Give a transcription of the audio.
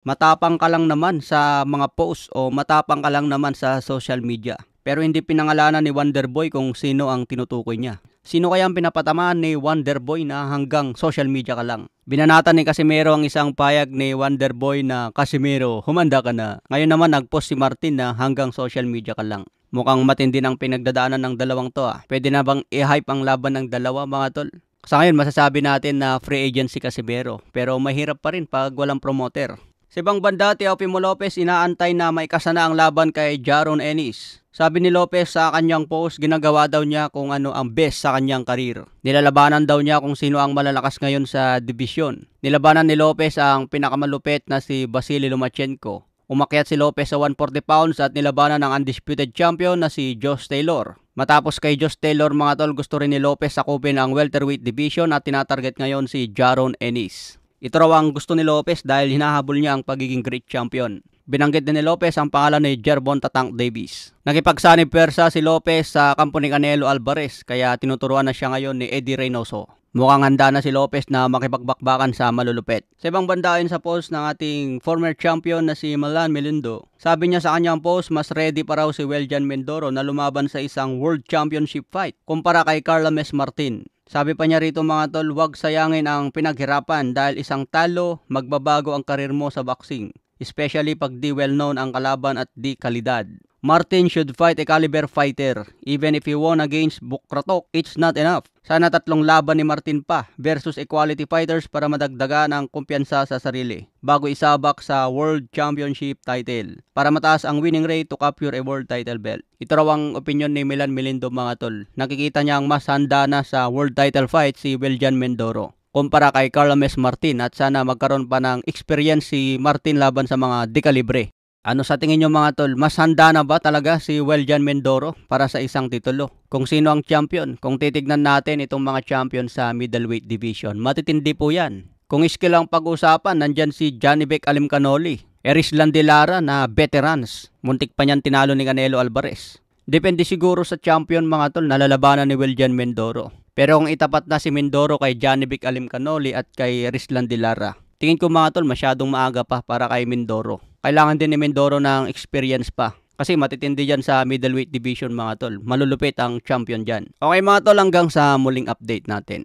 Matapang ka lang naman sa mga post o matapang ka lang naman sa social media. Pero hindi pinangalanan ni Wonderboy kung sino ang tinutukoy niya. Sino kaya ang pinapatamaan ni Wonderboy na hanggang social media ka lang? Binanatan ni Casimero ang isang payag ni Wonderboy na, "Casimero, humanda ka na." Ngayon naman nagpost si Martin na hanggang social media ka lang. Mukhang matindi ng pinagdadaanan ng dalawang to ah. Pwede na bang i-hype ang laban ng dalawa mga tol? Sa ngayon masasabi natin na free agent si Casimero, pero mahirap pa rin pag walang promoter. Sa ibang banda, Teofimo Lopez inaantay na maikasa na ang laban kay Jaron Ennis. Sabi ni Lopez sa kanyang post, ginagawa daw niya kung ano ang best sa kanyang karir. Nilalabanan daw niya kung sino ang malalakas ngayon sa dibisyon. Nilabanan ni Lopez ang pinakamalupit na si Vasily Lomachenko. Umakyat si Lopez sa 140 pounds at nilabanan ang undisputed champion na si Josh Taylor. Matapos kay Josh Taylor mga tol, gusto rin ni Lopez sakupin ang welterweight division at tinatarget ngayon si Jaron Ennis. Ito raw ang gusto ni Lopez dahil hinahabol niya ang pagiging great champion. Binanggit din ni Lopez ang pangalan ni Gervonta Tank Davis. Nakipagsanib persa si Lopez sa kampo ni Canelo Alvarez kaya tinuturuan na siya ngayon ni Eddie Reynoso. Mukhang handa na si Lopez na makipagbakbakan sa malulupet. Sa ibang banda ayon sa post ng ating former champion na si Milan Melindo, sabi niya sa kanyang post mas ready pa raw si Weljan Mindoro na lumaban sa isang World Championship fight kumpara kay Carlames Martin. Sabi pa niya rito mga tol, huwag sayangin ang pinaghirapan dahil isang talo, magbabago ang karir mo sa boxing. Especially pag di well known ang kalaban at di kalidad. Martin should fight a caliber fighter. Even if he won against Bukratok, it's not enough. Sana 3 laban ni Martin pa versus equality fighters para madagdagan ang kumpiyansa sa sarili bago isabak sa World Championship title para mataas ang winning rate to capture a world title belt. Ito raw ang opinion ni Milan Melindo mga tol. Nakikita niya ang mas handa na sa world title fight si Weljan Mindoro kumpara kay Carlames Martin at sana magkaroon pa ng experience si Martin laban sa mga dekalibre. Ano sa tingin nyo mga tol, mas handa na ba talaga si Weljan Mindoro para sa isang titulo? Kung sino ang champion? Kung titignan natin itong mga champion sa middleweight division, matitindi po yan. Kung skill ang pag-usapan, nandyan si Janibek Alimcanoli, Erislan de Lara na veterans. Muntik pa niyan tinalo ni Canelo Alvarez. Depende siguro sa champion mga tol, nalalabanan ni Weljan Mindoro. Pero kung itapat na si Mindoro kay Janibek Alimcanoli at kay Erislan de Lara, tingin ko mga tol masyadong maaga pa para kay Mindoro. Kailangan din ni Mindoro ng experience pa. Kasi matitindi dyan sa middleweight division mga tol. Malulupit ang champion dyan. Okay mga tol, hanggang sa muling update natin.